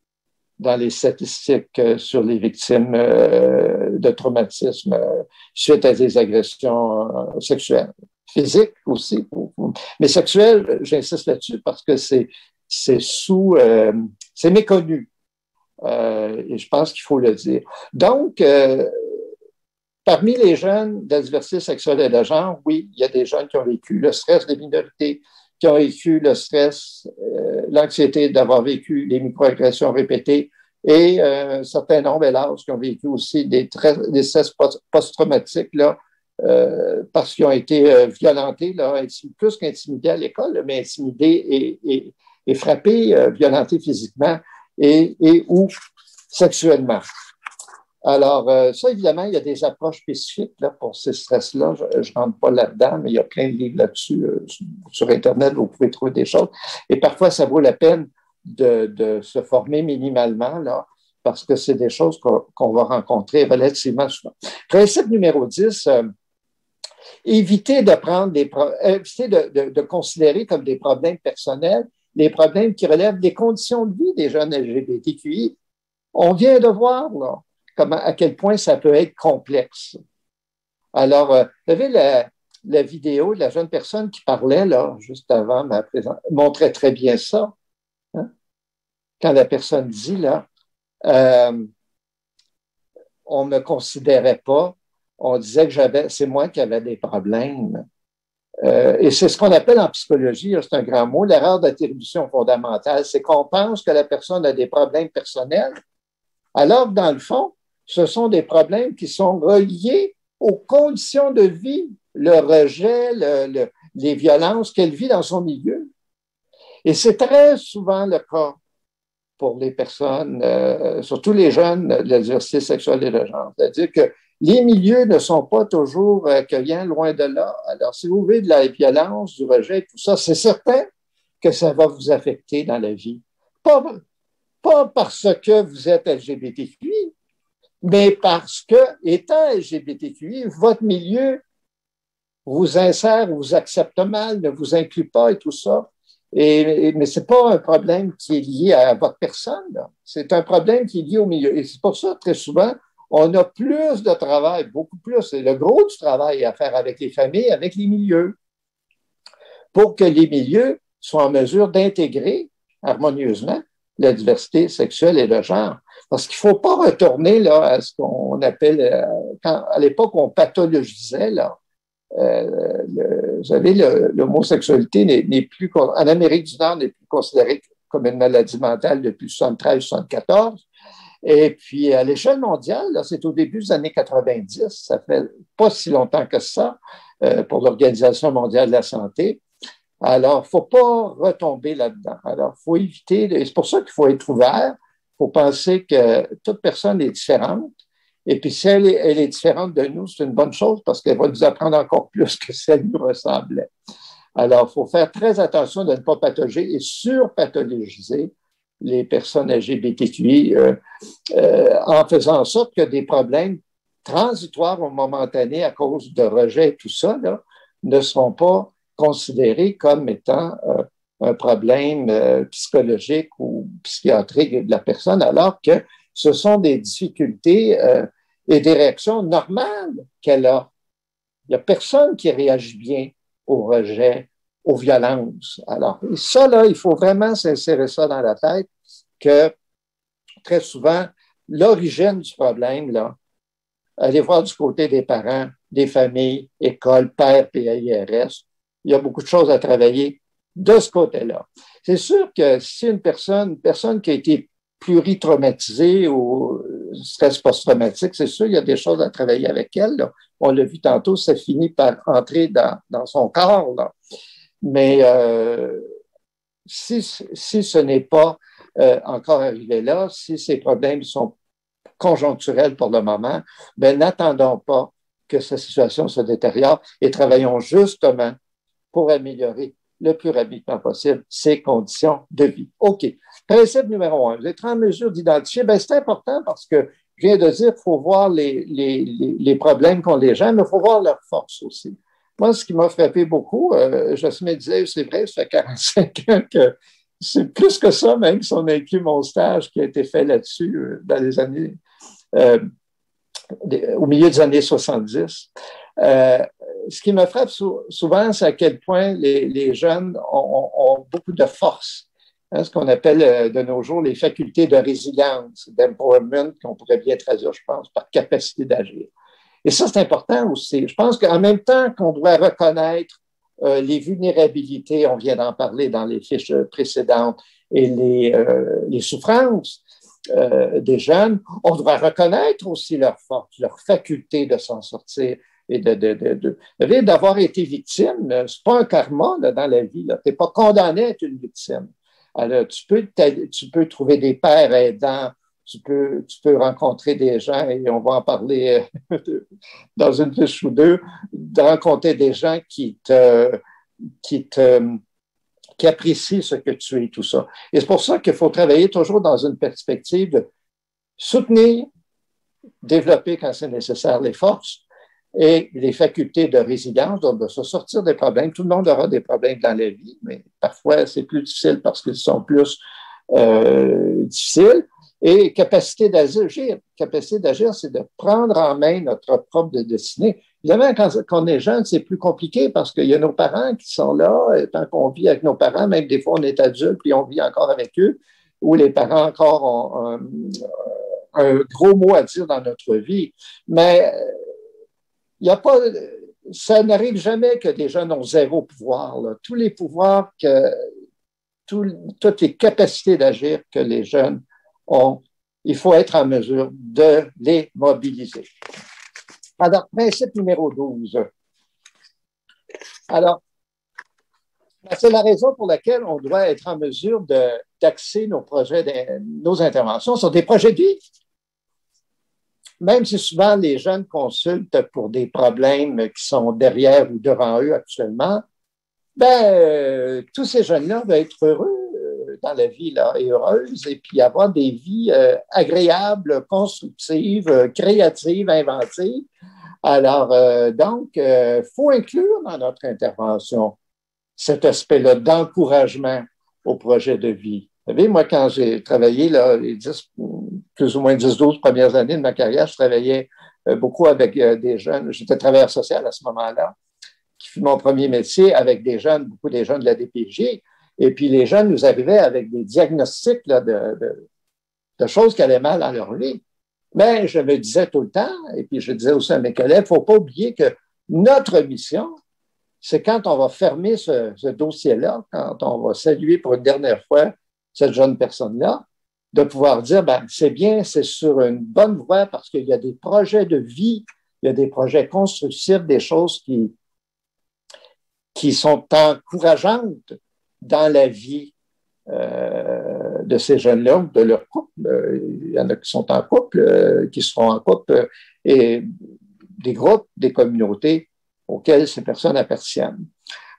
dans les statistiques sur les victimes de traumatisme suite à des agressions sexuelles. Physiques aussi, mais sexuelles, j'insiste là-dessus parce que c'est méconnu. Et je pense qu'il faut le dire. Donc, parmi les jeunes de la diversité sexuelle et de genre, oui, il y a des jeunes qui ont vécu le stress des minorités, qui ont vécu le stress, l'anxiété d'avoir vécu des microagressions répétées et un certain nombre, hélas, qui ont vécu aussi des stress post-traumatiques, là, parce qu'ils ont été violentés, là, plus qu'intimidés à l'école, mais intimidés et frappés, violentés physiquement et ou sexuellement. Alors, ça, évidemment, il y a des approches spécifiques là, pour ces stress-là. Je ne rentre pas là-dedans, mais il y a plein de livres là-dessus. Sur Internet, vous pouvez trouver des choses. Et parfois, ça vaut la peine de se former minimalement, là, parce que c'est des choses qu'on va rencontrer relativement souvent. Principe numéro 10, éviter de prendre éviter de considérer comme des problèmes personnels les problèmes qui relèvent des conditions de vie des jeunes LGBTQI. On vient de voir, là, à quel point ça peut être complexe. Alors, vous avez la vidéo de la jeune personne qui parlait, là, juste avant ma présentation, montrait très bien ça. Hein? Quand la personne dit, là, on ne me considérait pas, on disait que c'est moi qui avais des problèmes. Et c'est ce qu'on appelle en psychologie, c'est un grand mot, l'erreur d'attribution fondamentale. C'est qu'on pense que la personne a des problèmes personnels, alors que dans le fond, ce sont des problèmes qui sont reliés aux conditions de vie, le rejet, les violences qu'elle vit dans son milieu. Et c'est très souvent le cas pour les personnes, surtout les jeunes de la diversité sexuelle et de genre. C'est-à-dire que les milieux ne sont pas toujours accueillants, loin de là. Alors, si vous vivez de la violence, du rejet, tout ça, c'est certain que ça va vous affecter dans la vie. Pas parce que vous êtes LGBTQI, mais parce que, étant LGBTQI, votre milieu vous insère, vous accepte mal, ne vous inclut pas et tout ça. Mais ce n'est pas un problème qui est lié à votre personne, là. C'est un problème qui est lié au milieu. Et c'est pour ça, très souvent, on a plus de travail, beaucoup plus. C'est le gros du travail à faire avec les familles, avec les milieux, pour que les milieux soient en mesure d'intégrer harmonieusement la diversité sexuelle et de genre. Parce qu'il ne faut pas retourner là, à ce qu'on appelle, à l'époque, on pathologisait, là. Vous savez, l'homosexualité n'est plus, en Amérique du Nord, n'est plus considérée comme une maladie mentale depuis 73-74. Et puis, à l'échelle mondiale, c'est au début des années 90, ça fait pas si longtemps que ça, pour l'Organisation mondiale de la santé. Alors, il ne faut pas retomber là-dedans. Alors, il faut éviter, et c'est pour ça qu'il faut être ouvert, il faut penser que toute personne est différente. Et puis, si elle est différente de nous, c'est une bonne chose parce qu'elle va nous apprendre encore plus que si elle nous ressemblait. Alors, il faut faire très attention de ne pas pathologiser et surpathologiser les personnes LGBTQI en faisant en sorte que des problèmes transitoires ou momentanés à cause de rejet et tout ça là, ne seront pas considérés comme étant un problème psychologique ou psychiatrique de la personne, alors que ce sont des difficultés et des réactions normales qu'elle a. Il n'y a personne qui réagit bien au rejet, aux violences. Alors, ça, là, il faut vraiment s'insérer ça dans la tête que très souvent, l'origine du problème, là, allez voir du côté des parents, des familles, écoles, pères, PAIRS, il y a beaucoup de choses à travailler de ce côté-là. C'est sûr que si une personne qui a été pluritraumatisée ou stress post-traumatique, c'est sûr, il y a des choses à travailler avec elle, là. On l'a vu tantôt, ça finit par entrer dans son corps, là. Mais si ce n'est pas encore arrivé là, si ces problèmes sont conjoncturels pour le moment, ben n'attendons pas que cette situation se détériore et travaillons justement pour améliorer le plus rapidement possible ces conditions de vie. OK. Principe numéro 1, vous êtes en mesure d'identifier, ben c'est important parce que je viens de dire qu'il faut voir les problèmes qu'ont les gens, mais il faut voir leurs forces aussi. Moi, ce qui m'a frappé beaucoup, Jasmine disait, c'est vrai, ça fait 45 ans que c'est plus que ça, même si on a inclus mon stage qui a été fait là-dessus dans les années, au milieu des années 70. Ce qui me frappe souvent, c'est à quel point les jeunes ont beaucoup de force. Hein, ce qu'on appelle de nos jours les facultés de résilience, d'empowerment, qu'on pourrait bien traduire, je pense, par capacité d'agir. Et ça, c'est important aussi. Je pense qu'en même temps qu'on doit reconnaître les vulnérabilités, on vient d'en parler dans les fiches précédentes, et les souffrances des jeunes, on doit reconnaître aussi leur force, leur faculté de s'en sortir et d'avoir été victime. C'est pas un karma là, dans la vie. Tu n'es pas condamné à être une victime. Alors, tu peux trouver des pères aidants, tu peux rencontrer des gens, et on va en parler dans une fiche ou deux, de rencontrer des gens qui apprécient ce que tu es, tout ça. Et c'est pour ça qu'il faut travailler toujours dans une perspective de soutenir, développer quand c'est nécessaire les forces et les facultés de résilience, donc de se sortir des problèmes. Tout le monde aura des problèmes dans la vie, mais parfois c'est plus difficile parce qu'ils sont plus difficiles. Et capacité d'agir. Capacité d'agir, c'est de prendre en main notre propre destinée. Évidemment, quand on est jeune, c'est plus compliqué parce qu'il y a nos parents qui sont là, tant qu'on vit avec nos parents, même des fois on est adulte puis on vit encore avec eux, ou les parents encore ont un gros mot à dire dans notre vie. Mais il n'y a pas, ça n'arrive jamais que des jeunes ont zéro pouvoir, là. Tous les pouvoirs, toutes les capacités d'agir que les jeunes ont, il faut être en mesure de les mobiliser. Alors, principe numéro 12. Alors, c'est la raison pour laquelle on doit être en mesure d'axer nos projets, nos interventions sur des projets de vie. Même si souvent les jeunes consultent pour des problèmes qui sont derrière ou devant eux actuellement, tous ces jeunes-là vont être heureux dans la vie là, et heureuses, et puis avoir des vies agréables, constructives, créatives, inventives. Alors, donc, il faut inclure dans notre intervention cet aspect-là d'encouragement au projet de vie. Vous savez, moi, quand j'ai travaillé, là, plus ou moins 10-12 premières années de ma carrière, je travaillais beaucoup avec des jeunes. J'étais travailleur social à ce moment-là, qui fut mon premier métier avec des jeunes, beaucoup des jeunes de la DPJ. Et puis, les jeunes nous arrivaient avec des diagnostics là, de choses qui allaient mal dans leur vie. Mais je me disais tout le temps, et puis je disais aussi à mes collègues, il ne faut pas oublier que notre mission, c'est quand on va fermer ce dossier-là, quand on va saluer pour une dernière fois cette jeune personne-là, de pouvoir dire, ben, c'est bien, c'est sur une bonne voie parce qu'il y a des projets de vie, il y a des projets constructifs, des choses qui sont encourageantes dans la vie de ces jeunes-là, de leur couple. Il y en a qui sont en couple, qui seront en couple, et des groupes, des communautés auxquelles ces personnes appartiennent.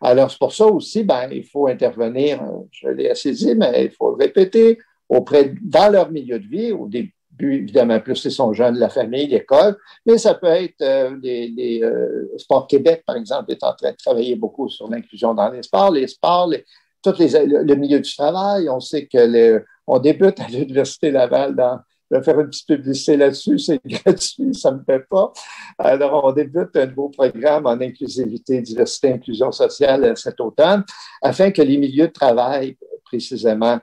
Alors, c'est pour ça aussi, ben, il faut intervenir, je l'ai assez dit, mais il faut le répéter, dans leur milieu de vie, au début, évidemment, plus ils sont jeunes, la famille, l'école, mais ça peut être Sport Québec, par exemple, est en train de travailler beaucoup sur l'inclusion dans les sports, le milieu du travail. On sait on débute à l'Université Laval je vais faire une petite publicité là-dessus, c'est gratuit, ça ne me fait pas. Alors, on débute un nouveau programme en inclusivité, diversité, inclusion sociale cet automne, afin que les milieux de travail, précisément,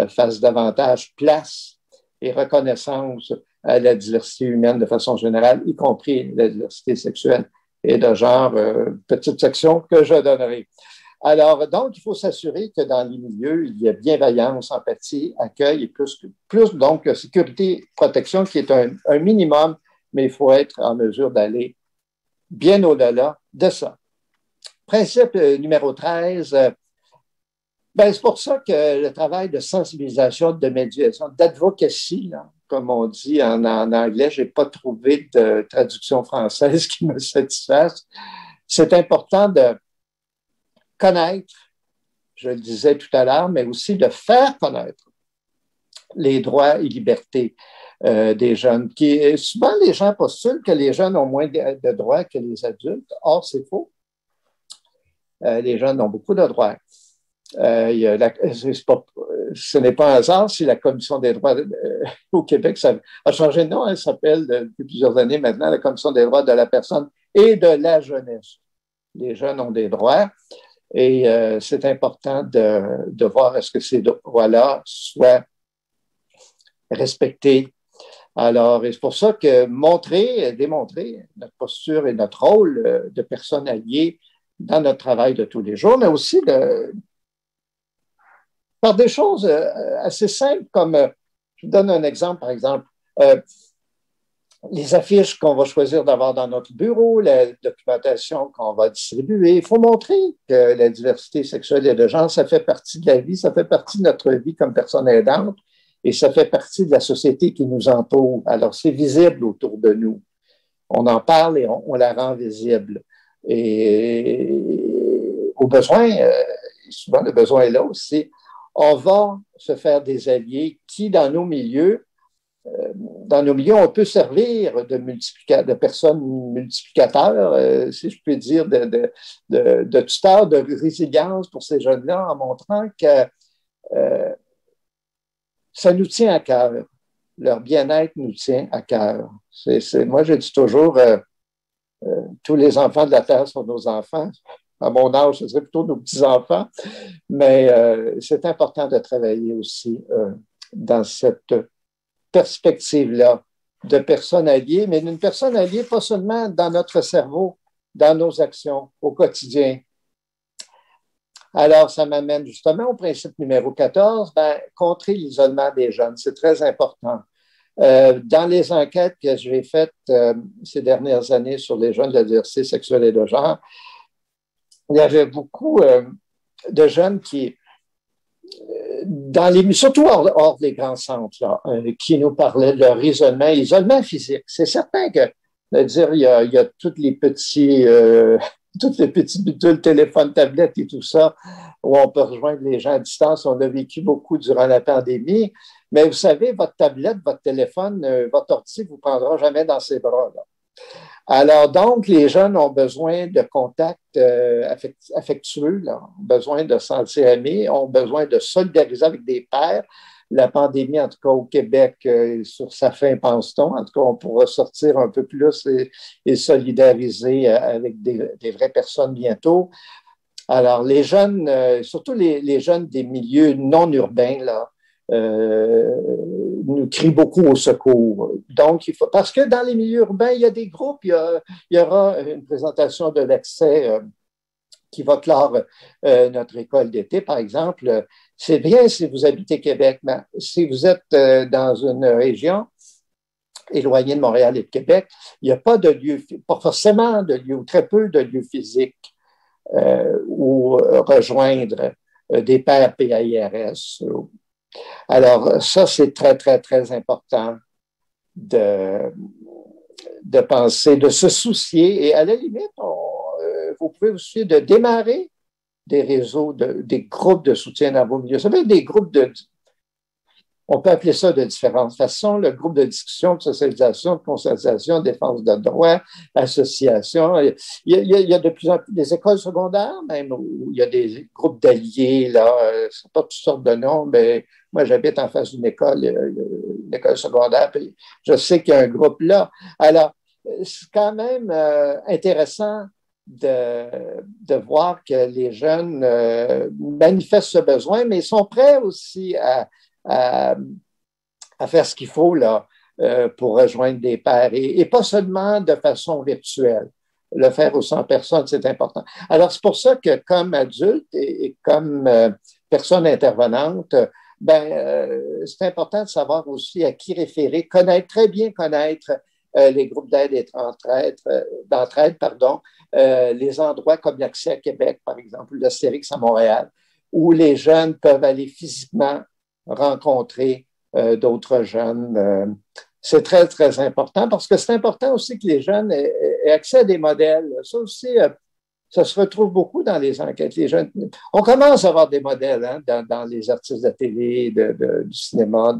fassent davantage place et reconnaissance à la diversité humaine de façon générale, y compris la diversité sexuelle et de genre, petite section que je donnerai. Alors, donc, il faut s'assurer que dans les milieux, il y a bienveillance, empathie, accueil et plus donc, sécurité, protection, qui est un minimum, mais il faut être en mesure d'aller bien au-delà de ça. Principe numéro 13, ben, c'est pour ça que le travail de sensibilisation, de médiation, d'advocacy, là, comme on dit en anglais, je n'ai pas trouvé de traduction française qui me satisfasse. C'est important de connaître, je le disais tout à l'heure, mais aussi de faire connaître les droits et libertés des jeunes. Souvent, les gens postulent que les jeunes ont moins de droits que les adultes. Or, c'est faux. Les jeunes ont beaucoup de droits. Ce n'est pas un hasard si la Commission des droits au Québec ça a changé de nom. Elle s'appelle depuis plusieurs années maintenant la Commission des droits de la personne et de la jeunesse. Les jeunes ont des droits. Et c'est important de voir est-ce que ces droits-là soient respectés. Alors, c'est pour ça que démontrer notre posture et notre rôle de personnes alliées dans notre travail de tous les jours, mais aussi par des choses assez simples comme, je vous donne un exemple, par exemple, les affiches qu'on va choisir d'avoir dans notre bureau, la documentation qu'on va distribuer. Il faut montrer que la diversité sexuelle et de genre, ça fait partie de la vie, ça fait partie de notre vie comme personne aidante et ça fait partie de la société qui nous entoure. Alors, c'est visible autour de nous. On en parle et on la rend visible. Et au besoin, souvent le besoin est là aussi, on va se faire des alliés qui, dans nos milieux, on peut servir de personnes multiplicateurs, si je peux dire, de tuteurs, de résilience pour ces jeunes-là, en montrant que ça nous tient à cœur. Leur bien-être nous tient à cœur. Moi, je dis toujours, tous les enfants de la Terre sont nos enfants. À mon âge, ce serait plutôt nos petits-enfants. Mais c'est important de travailler aussi dans cette perspective-là de personnes alliées, mais d'une personne alliée pas seulement dans notre cerveau, dans nos actions au quotidien. Alors, ça m'amène justement au principe numéro 14, contrer l'isolement des jeunes. C'est très important. Dans les enquêtes que j'ai faites ces dernières années sur les jeunes de la diversité sexuelle et de genre, il y avait beaucoup de jeunes qui surtout hors des grands centres, là, qui nous parlaient de leur isolement physique. C'est certain que, il y a toutes les petits bidules, téléphones, tablettes et tout ça, où on peut rejoindre les gens à distance. On a vécu beaucoup durant la pandémie. Mais vous savez, votre tablette, votre téléphone, votre ordi ne vous prendra jamais dans ses bras, là. Alors, donc, les jeunes ont besoin de contacts affectueux, là, ont besoin de se sentir aimés, ont besoin de solidariser avec des pairs. La pandémie, en tout cas au Québec, sur sa fin, pense-t-on. En tout cas, on pourra sortir un peu plus et solidariser avec des vraies personnes bientôt. Alors, les jeunes, surtout les jeunes des milieux non urbains, là, nous crient beaucoup au secours. Donc, parce que dans les milieux urbains, il y a des groupes, il y aura une présentation de l'accès qui va clore notre école d'été, par exemple. C'est bien si vous habitez Québec, mais si vous êtes dans une région éloignée de Montréal et de Québec, il n'y a pas de lieu, pas forcément de lieu, ou très peu de lieux physiques ou rejoindre des pairs PAIRS. Alors, ça, c'est très, très, très important de, de penser, de se soucier. Et à la limite, vous pouvez aussi de démarrer des réseaux, des groupes de soutien dans vos milieux. Ça veut dire des groupes on peut appeler ça de différentes façons, le groupe de discussion, de socialisation, de consultation, de défense de droits, association. Il y a de plus en plus des écoles secondaires, même, où il y a des groupes d'alliés, là, c'est pas toutes sortes de noms, mais moi, j'habite en face d'une école, une école secondaire, puis je sais qu'il y a un groupe là. Alors, c'est quand même intéressant de voir que les jeunes manifestent ce besoin, mais ils sont prêts aussi à, à faire ce qu'il faut là, pour rejoindre des pairs et pas seulement de façon virtuelle. Le faire aux 100 personnes, c'est important. Alors, c'est pour ça que comme adulte et comme personne intervenante, c'est important de savoir aussi à qui référer, très bien connaître les groupes d'aide et d'entraide, les endroits comme l'Accès à Québec, par exemple, ou l'Astérix à Montréal, où les jeunes peuvent aller physiquement rencontrer d'autres jeunes. C'est très, très important parce que c'est important aussi que les jeunes aient accès à des modèles. Ça aussi, ça se retrouve beaucoup dans les enquêtes. Les jeunes, on commence à avoir des modèles hein, dans les artistes de télé, du cinéma.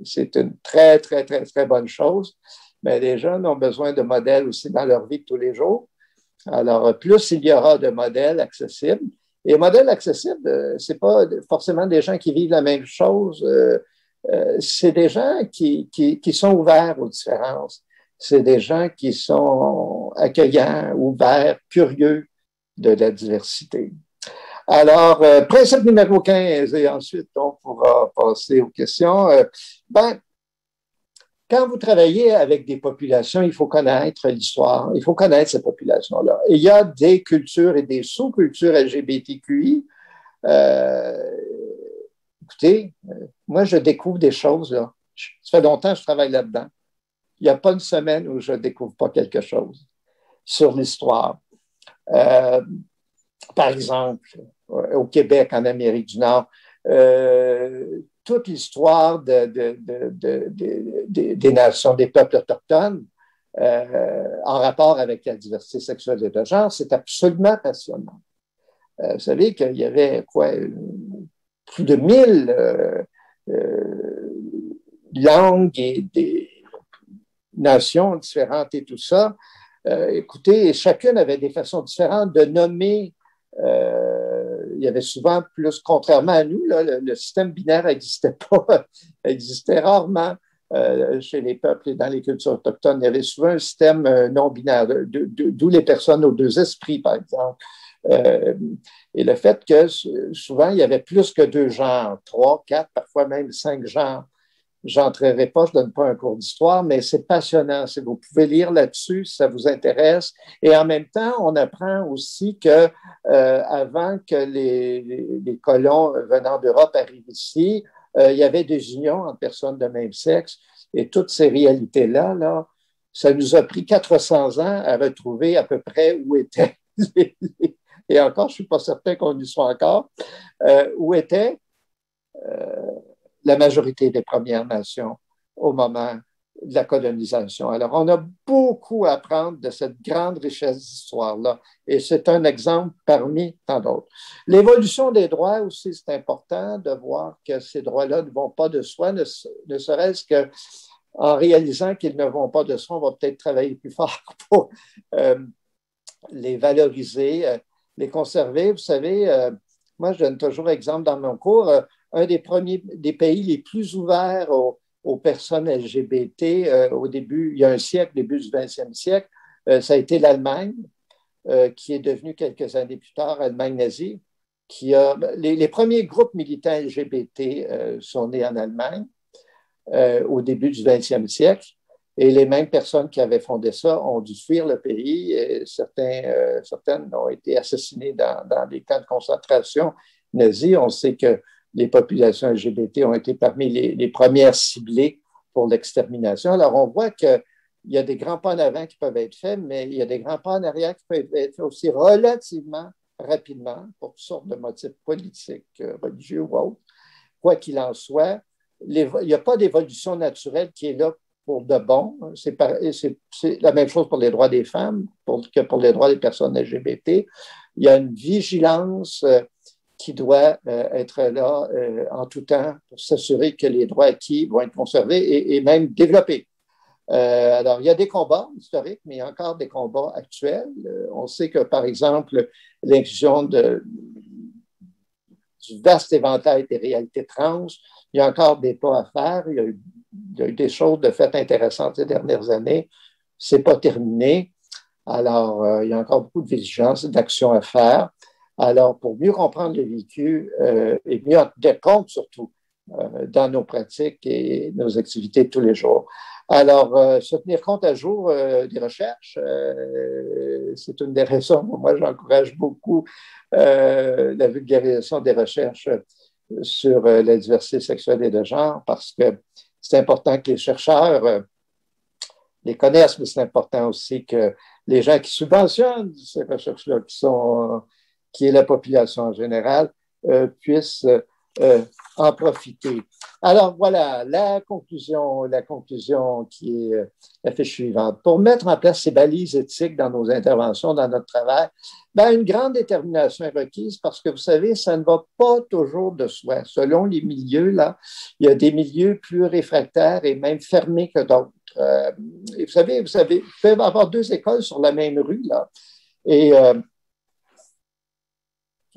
C'est une très, très, très, très bonne chose. Mais les jeunes ont besoin de modèles aussi dans leur vie de tous les jours. Alors, plus il y aura de modèles accessibles, et modèles accessibles, c'est pas forcément des gens qui vivent la même chose, c'est des gens qui sont ouverts aux différences. C'est des gens qui sont accueillants, ouverts, curieux de la diversité. Alors, principe numéro 15, et ensuite on pourra passer aux questions. Quand vous travaillez avec des populations, il faut connaître l'histoire, il faut connaître ces populations-là. Et il y a des cultures et des sous-cultures LGBTQI. Écoutez, moi, je découvre des choses, là. Ça fait longtemps que je travaille là-dedans. Il n'y a pas une semaine où je ne découvre pas quelque chose sur l'histoire. Par exemple, au Québec, en Amérique du Nord, toute l'histoire des nations, des peuples autochtones, en rapport avec la diversité sexuelle et de genre, c'est absolument passionnant. Vous savez qu'il y avait plus de 1000 langues et des nations différentes et tout ça. Écoutez, chacune avait des façons différentes de nommer. Il y avait souvent plus, contrairement à nous, là, le système binaire n'existait pas, existait rarement chez les peuples et dans les cultures autochtones. Il y avait souvent un système non binaire, d'où les personnes aux deux esprits, par exemple. Et le fait que souvent, il y avait plus que 2 genres, 3, 4, parfois même 5 genres. J'entrerai pas, je donne pas un cours d'histoire, mais c'est passionnant. Si vous pouvez lire là-dessus, si ça vous intéresse. Et en même temps, on apprend aussi que avant que les colons venant d'Europe arrivent ici, il y avait des unions entre personnes de même sexe. Et toutes ces réalités-là, là, ça nous a pris 400 ans à retrouver à peu près où étaient et encore, je suis pas certain qu'on y soit encore, où étaient la majorité des Premières Nations au moment de la colonisation. Alors, on a beaucoup à apprendre de cette grande richesse d'histoire-là, et c'est un exemple parmi tant d'autres. L'évolution des droits aussi, c'est important de voir que ces droits-là ne vont pas de soi, ne serait-ce que en réalisant qu'ils ne vont pas de soi, on va peut-être travailler plus fort pour les valoriser, les conserver. Vous savez, moi, je donne toujours exemple dans mon cours, un des pays les plus ouverts aux personnes LGBT au début, il y a un siècle, début du 20e siècle, ça a été l'Allemagne, qui est devenue quelques années plus tard Allemagne nazie, les premiers groupes militants LGBT sont nés en Allemagne au début du 20e siècle. Et les mêmes personnes qui avaient fondé ça ont dû fuir le pays. Et certaines ont été assassinées dans des camps de concentration nazis. On sait que les populations LGBT ont été parmi les premières ciblées pour l'extermination. Alors, on voit qu'il y a des grands pas en avant qui peuvent être faits, mais il y a des grands pas en arrière qui peuvent être faits aussi relativement rapidement pour toutes sortes de motifs politiques, religieux ou autres. Quoi qu'il en soit, il n'y a pas d'évolution naturelle qui est là pour de bon. C'est la même chose pour les droits des femmes que pour les droits des personnes LGBT. Il y a une vigilance qui doit être là en tout temps pour s'assurer que les droits acquis vont être conservés et même développés. Alors, il y a des combats historiques, mais il y a encore des combats actuels. On sait que, par exemple, l'inclusion du vaste éventail des réalités trans, il y a encore des pas à faire. Il y a eu des choses de fait intéressantes ces dernières années. Ce n'est pas terminé. Alors, il y a encore beaucoup de vigilance et d'action à faire. Alors, pour mieux comprendre le vécu et mieux en tenir compte surtout dans nos pratiques et nos activités de tous les jours. Alors, se tenir compte à jour des recherches, c'est une des raisons. Moi, j'encourage beaucoup la vulgarisation des recherches sur la diversité sexuelle et de genre parce que c'est important que les chercheurs les connaissent, mais c'est important aussi que les gens qui subventionnent ces recherches-là, qui est la population en général, puissent en profiter. Alors voilà, la conclusion qui est la fiche suivante. Pour mettre en place ces balises éthiques dans nos interventions, dans notre travail, ben, une grande détermination est requise parce que vous savez, ça ne va pas toujours de soi. Selon les milieux, là, il y a des milieux plus réfractaires et même fermés que d'autres. Et vous savez, il peut y avoir deux écoles sur la même rue, là. Et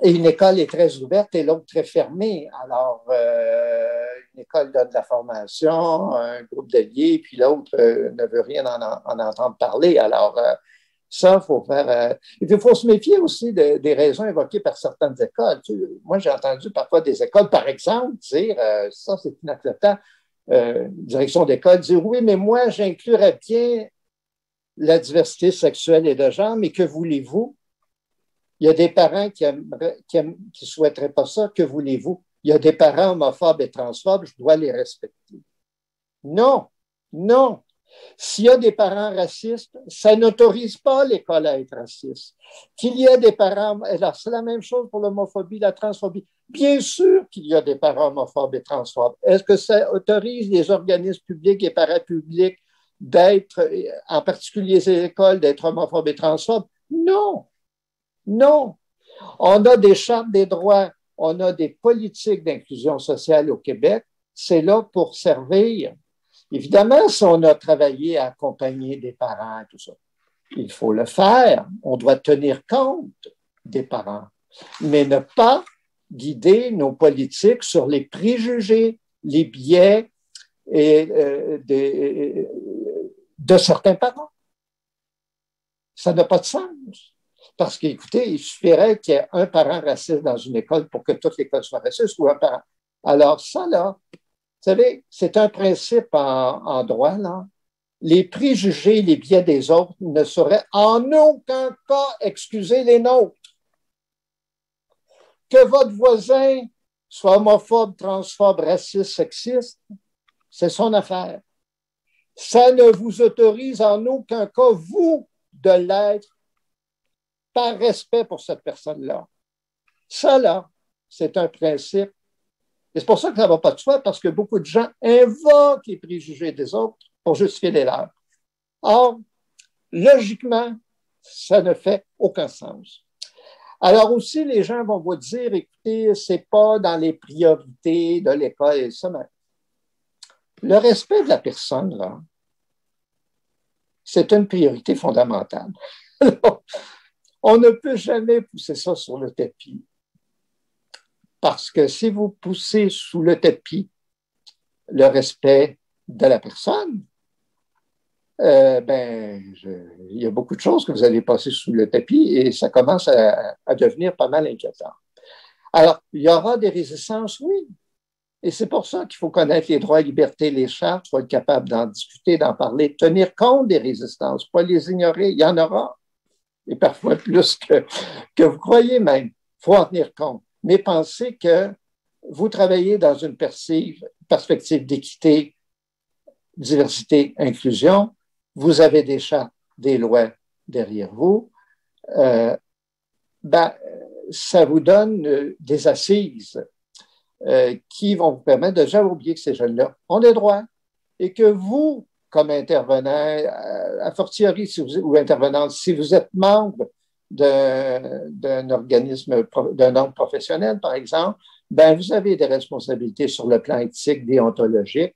une école est très ouverte et l'autre très fermée. Alors, une école donne de la formation, un groupe d'alliés, puis l'autre ne veut rien en entendre parler. Alors, ça, il faut faire. Il faut se méfier aussi des raisons évoquées par certaines écoles. Moi, j'ai entendu parfois des écoles, par exemple, dire ça, c'est inacceptable. Direction d'école dire oui, mais moi, j'inclurais bien la diversité sexuelle et de genre, mais que voulez-vous? Il y a des parents qui souhaiteraient pas ça. Que voulez-vous? Il y a des parents homophobes et transphobes, je dois les respecter. Non, non. S'il y a des parents racistes, ça n'autorise pas l'école à être raciste. Qu'il y ait des parents, alors c'est la même chose pour l'homophobie, la transphobie. Bien sûr qu'il y a des parents homophobes et transphobes. Est-ce que ça autorise les organismes publics et parapublics d'être, en particulier les écoles, d'être homophobes et transphobes? Non. Non. On a des chartes des droits, on a des politiques d'inclusion sociale au Québec. C'est là pour servir. Évidemment, si on a travaillé à accompagner des parents et tout ça, il faut le faire. On doit tenir compte des parents, mais ne pas guider nos politiques sur les préjugés, les biais de certains parents. Ça n'a pas de sens. Parce qu'écoutez, il suffirait qu'il y ait un parent raciste dans une école pour que toute l'école soit raciste ou un parent. Alors, ça, là, vous savez, c'est un principe en droit, là. Les préjugés, les biais des autres ne sauraient en aucun cas excuser les nôtres. Que votre voisin soit homophobe, transphobe, raciste, sexiste, c'est son affaire. Ça ne vous autorise en aucun cas, vous, de l'être par respect pour cette personne-là. Ça, là, c'est un principe. Et c'est pour ça que ça ne va pas de soi, parce que beaucoup de gens invoquent les préjugés des autres pour justifier les leurs. Or, logiquement, ça ne fait aucun sens. Alors aussi, les gens vont vous dire, écoutez, ce n'est pas dans les priorités de l'école et ça, mais Le respect de la personne, là, c'est une priorité fondamentale. On ne peut jamais pousser ça sur le tapis. Parce que si vous poussez sous le tapis le respect de la personne, il y a beaucoup de choses que vous allez passer sous le tapis et ça commence à devenir pas mal inquiétant. Alors, il y aura des résistances, oui. Et c'est pour ça qu'il faut connaître les droits et libertés, les chartes, il faut être capable d'en discuter, d'en parler, tenir compte des résistances, pas les ignorer. Il y en aura, et parfois plus que vous croyez même. Il faut en tenir compte. Mais pensez que vous travaillez dans une perspective d'équité, diversité, inclusion. Vous avez des chartes, des lois derrière vous. Ça vous donne des assises qui vont vous permettre de jamais oublier que ces jeunes-là ont des droits et que vous, comme intervenant, a fortiori ou intervenante, si vous êtes membre d'un organisme, d'un ordre professionnel, par exemple, ben vous avez des responsabilités sur le plan éthique, déontologique.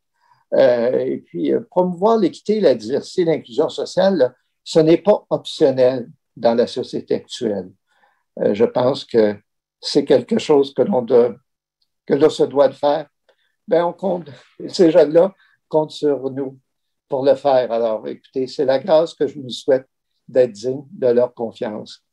Et puis, promouvoir l'équité, la diversité, l'inclusion sociale, là, ce n'est pas optionnel dans la société actuelle. Je pense que c'est quelque chose que l'on se doit de faire. Ben, on compte, ces jeunes-là comptent sur nous pour le faire. Alors, écoutez, c'est la grâce que je nous souhaite d'être digne de leur confiance.